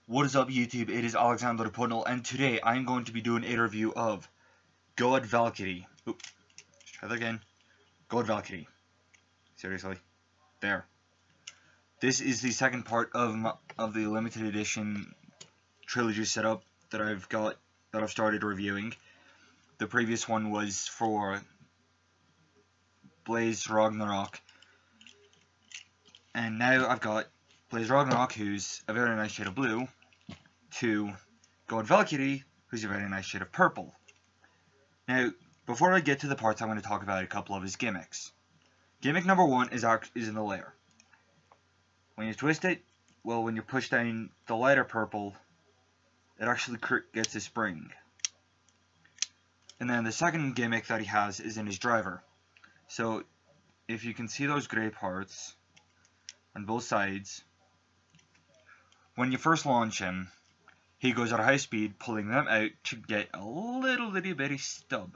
What is up, YouTube? It is Alexander Putnel, and today I'm going to be doing a review of God Valkyrie. Oop, let's try that again. God Valkyrie. Seriously. There. This is the second part of the limited edition trilogy setup that I've started reviewing. The previous one was for Blaze Ragnarok, and now I've got Blaze Ragnarok, who's a very nice shade of blue, to God Valkyrie, who's a very nice shade of purple. Now, before I get to the parts, I'm going to talk about a couple of his gimmicks. Gimmick number one is in the layer. When you twist it, well, when you push down the lighter purple, it actually gets a spring. And then the second gimmick that he has is in his driver. So, if you can see those gray parts on both sides, when you first launch him, he goes at a high speed, pulling them out to get a little bitty stub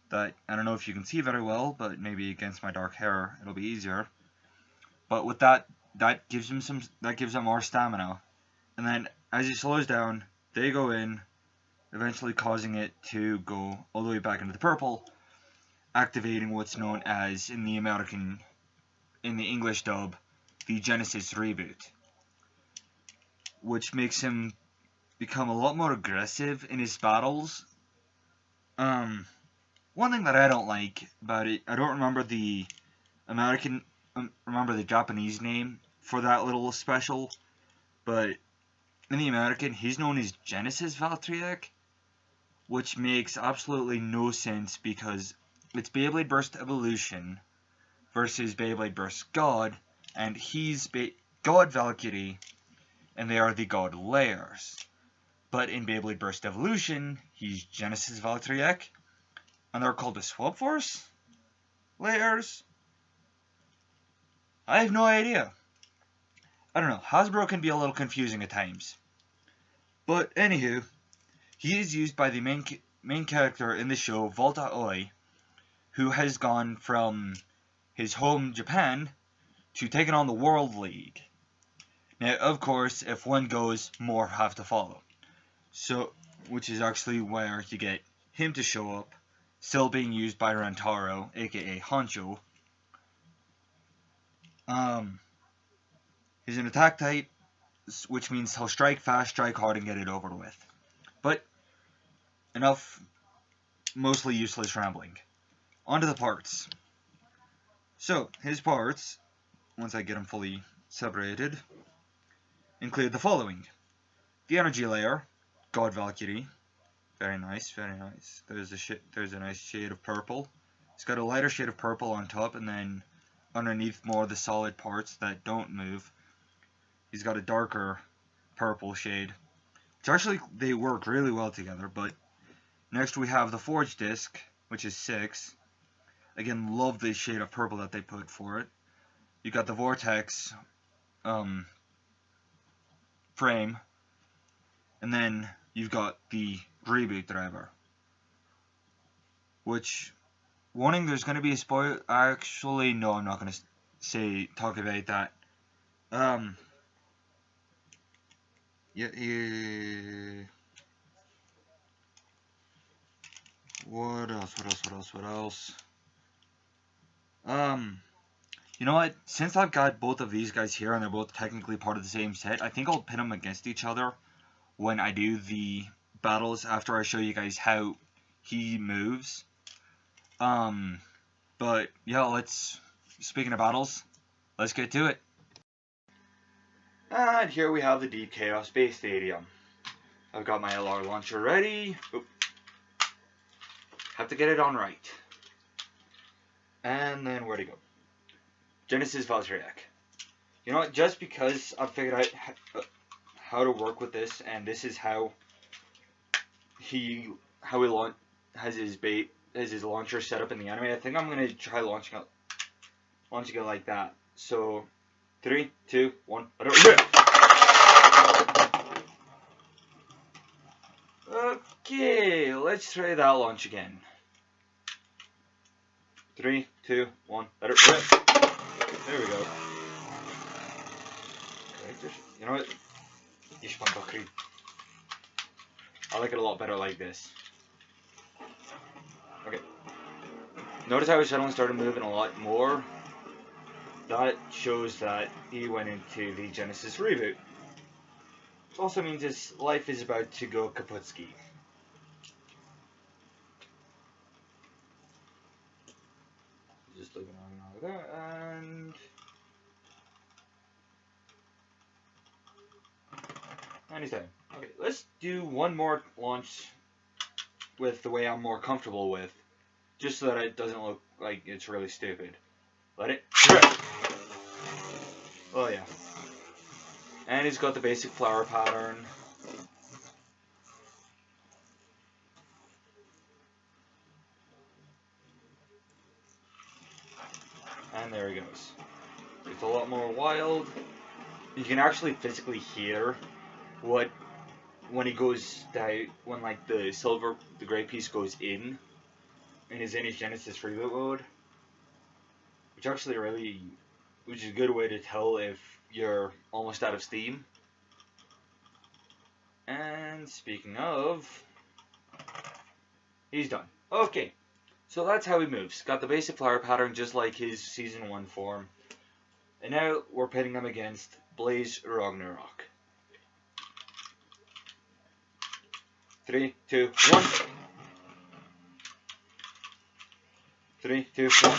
that I don't know if you can see very well, but maybe against my dark hair it'll be easier. But with that gives him more stamina, and then as he slows down, they go in, eventually causing it to go all the way back into the purple, activating what's known as in the English dub, the Genesis reboot, which makes him become a lot more aggressive in his battles. One thing that I don't like about it, I don't remember the Japanese name for that little special, but in the American, he's known as Genesis Valkyrie, which makes absolutely no sense because it's Beyblade Burst Evolution versus Beyblade Burst God, and he's God Valkyrie, and they are the God layers. But in Beyblade Burst Evolution, he's Genesis Valkyrie, and they're called the Swap Force layers? I have no idea. I don't know, Hasbro can be a little confusing at times. But anywho, he is used by the main character in the show, Volta Oi, who has gone from his home Japan to taking on the World League. Now, of course, if one goes, more have to follow. So, which is actually where you get him to show up, still being used by Rantaro, aka Honcho. He's an attack type, which means he'll strike fast, strike hard, and get it over with. But, enough mostly useless rambling. On to the parts. So, his parts, once I get them fully separated, include the following. The energy layer, God Valkyrie. Very nice, very nice. There's a nice shade of purple. It's got a lighter shade of purple on top, and then underneath more of the solid parts that don't move, he's got a darker purple shade. Which actually, they work really well together. But next we have the Forge Disc, which is 6. Again, love the shade of purple that they put for it. You got the Vortex frame, and then you've got the reboot driver, which, warning, there's going to be a spoiler. Actually, no, I'm not going to talk about that. What else? You know what? Since I've got both of these guys here and they're both technically part of the same set, I think I'll pin them against each other when I do the battles after I show you guys how he moves. But yeah, speaking of battles, let's get to it. And here we have the Deep Chaos Space Stadium. I've got my LR launcher ready. Oop. Have to get it on right. And then where to go? Genesis Valkyrie. You know what? Just because I've figured out how to work with this, and this is how he has his launcher set up in the anime, I think I'm gonna try launching it like that. So 3, 2, 1, okay, let's try that launch again. 3, 2, 1, let it rip. There we go. You know what? Valkyrie. I like it a lot better like this. Okay. Notice how he suddenly started moving a lot more? That shows that he went into the Genesis reboot. It also means his life is about to go kaputski. Just looking on like that, and he's done. Okay, let's do one more launch with the way I'm more comfortable with, just so that it doesn't look like it's really stupid. Let it rip. Oh yeah. And he's got the basic flower pattern. And there he goes. It's a lot more wild. You can actually physically hear when he goes down, when like the gray piece goes in his Genesis reboot mode. Which is a good way to tell if you're almost out of steam. And speaking of, he's done. Okay. So that's how he moves. Got the basic flower pattern just like his Season 1 form. And now we're pitting him against Blaze Ragnarok. 3, 2, 1. 3, 2, 1.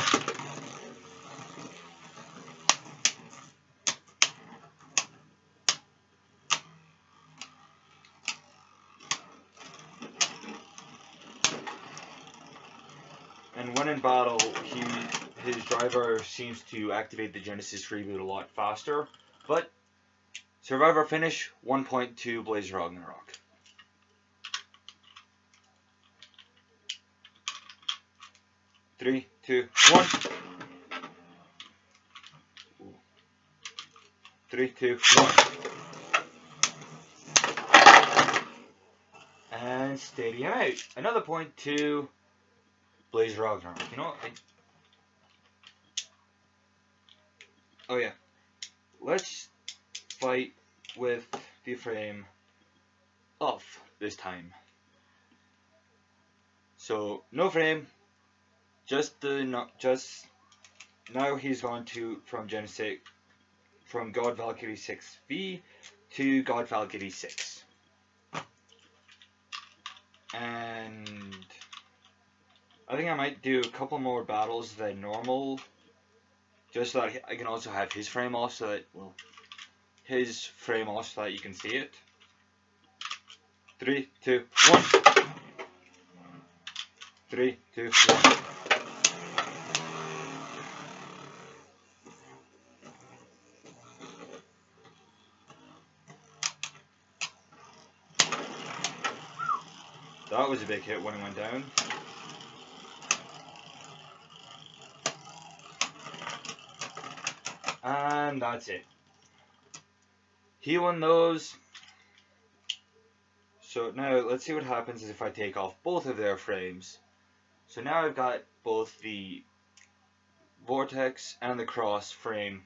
And when in battle, his driver seems to activate the Genesis reboot a lot faster. But survivor finish 1.2 Blaze Ragnarok. 3, 2, 1. 3, 2, 1. And steady him out. Another 0.2 Blaze Ragnarok. You know what? Oh yeah. Let's fight with the frame off this time. So no frame. Just now he's gone from God Valkyrie 6V to God Valkyrie 6. And I think I might do a couple more battles than normal, just so that I can also have his frame off, so that you can see it. 3, 2, 1. 3, 2, 1. That was a big hit when it went down. And that's it. He won those. So now let's see what happens if I take off both of their frames. So now I've got both the Vortex and the Cross frame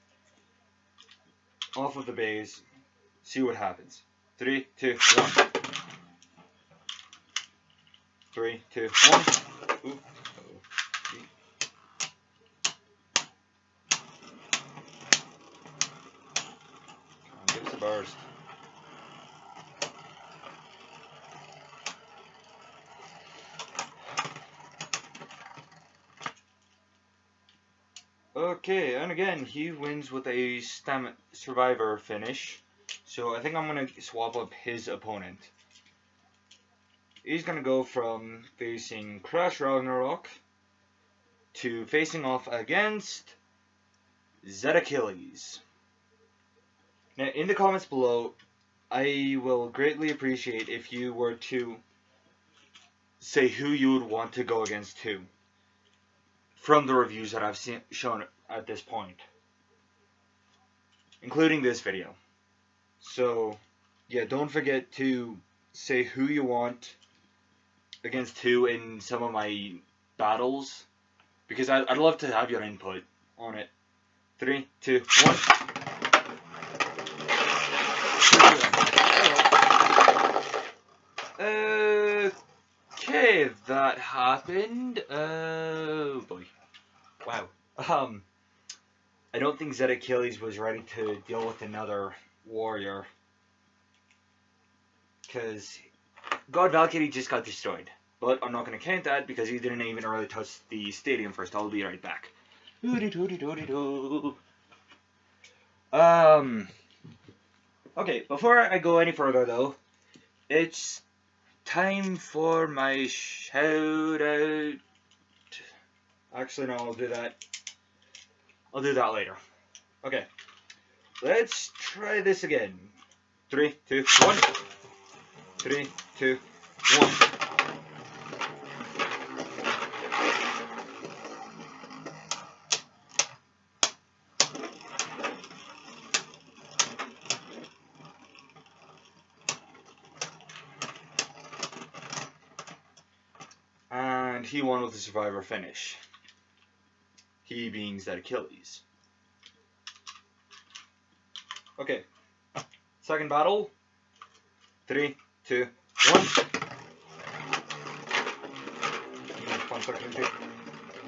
off of the base. See what happens. 3, 2, 1. 3, 2, 1. Ooh. Give us a burst. Okay, and again, he wins with a survivor finish. So I think I'm going to swap up his opponent. He's going to go from facing Crash Ragnarok to facing off against Zedachilles. Now, in the comments below, I will greatly appreciate if you were to say who you would want to go against who from the reviews that I've shown at this point, including this video. So, yeah, don't forget to say who you want against who in some of my battles, because I'd love to have your input on it. 3, 2, 1. Okay, that happened. Oh boy. Wow. I don't think Zed Achilles was ready to deal with another warrior. Because God Valkyrie just got destroyed. But I'm not going to count that because he didn't even really touch the stadium first. I'll be right back. Okay, before I go any further though, it's time for my shout out. Actually, no, I'll do that. I'll do that later. Okay, let's try this again. 3, 2, 1. 3, 2, 1. And he won with the survivor finish. He being Zed Achilles. Okay. Second battle. 3, 2, 1. 1 second.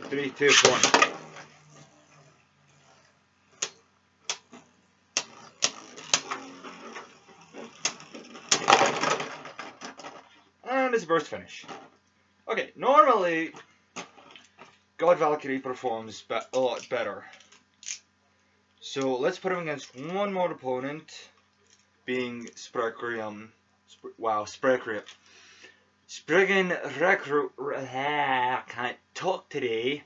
3, 2, 1. And it's a burst finish. Okay, normally God Valkyrie performs a lot better. So let's put him against one more opponent, being Spriggan I can't talk today.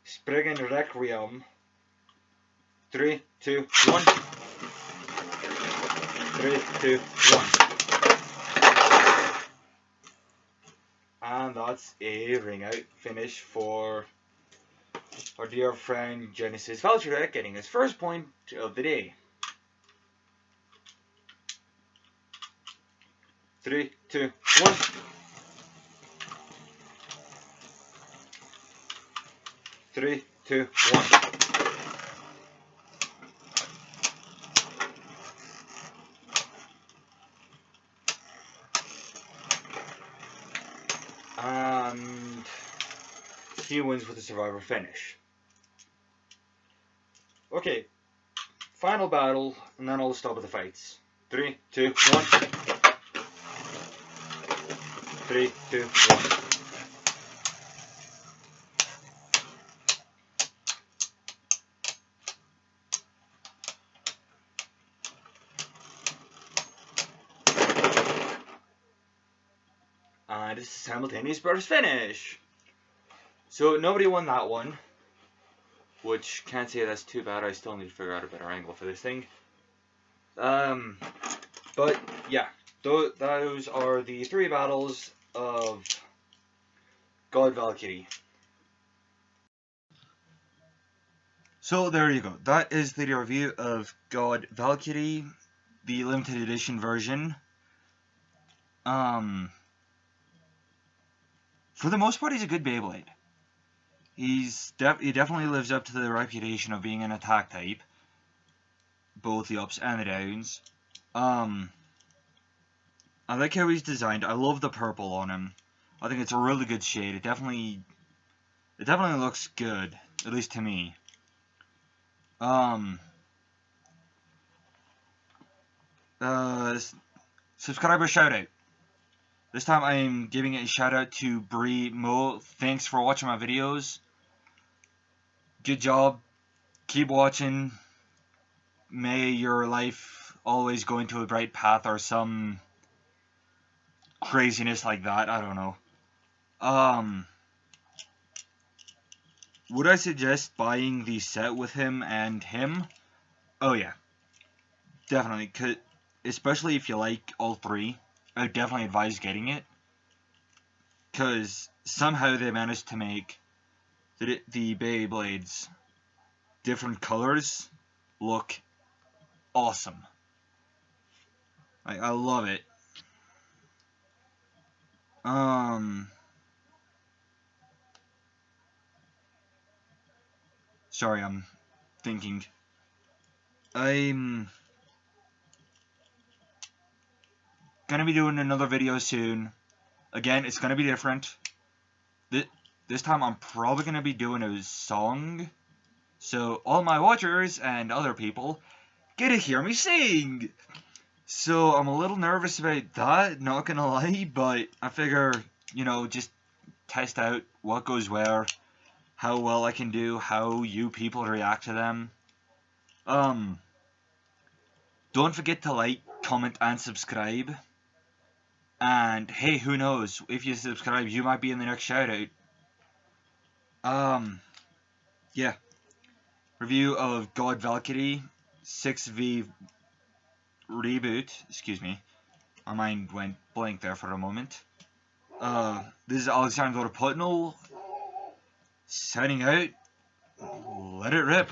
Spriggan Requiem. 3, 2, 1. 3, 2, 1. And that's a ring out finish for our dear friend Genesis Valkyrie, getting his first point of the day. 3, 2, 1. 3, 2, 1. And he wins with the survivor finish. Okay, final battle, and then I'll stop with the fights. 3, 2, 1. 3, 2, 1. And it's a simultaneous burst finish. So nobody won that one, which can't say that's too bad. I still need to figure out a better angle for this thing. But yeah, those are the 3 battles of God Valkyrie. So there you go. That is the review of God Valkyrie, the limited edition version. For the most part, he's a good Beyblade. He definitely lives up to the reputation of being an attack type, both the ups and the downs. I like how he's designed. I love the purple on him. I think it's a really good shade. It definitely looks good, at least to me. Subscriber shout out. This time I'm giving a shout out to Bree Mo. Thanks for watching my videos. Good job. Keep watching. May your life always go into a bright path or some craziness like that. I don't know. Would I suggest buying the set with him and him? Oh yeah. Definitely. Especially if you like all 3. I would definitely advise getting it. Because somehow they managed to make the Beyblades different colors look awesome. Like, I love it. Sorry, I'm thinking. I'm gonna be doing another video soon. Again, it's gonna be different. this time I'm probably going to be doing a song. So all my watchers and other people get to hear me sing. So I'm a little nervous about that, not gonna lie, but I figure, you know, just test out what goes where, how well I can do, how you people react to them. Don't forget to like, comment, and subscribe. And hey, who knows, if you subscribe, you might be in the next shoutout. Yeah. Review of God Valkyrie 6v reboot. Excuse me. My mind went blank there for a moment. This is Alexander Putnel signing out. Let it rip.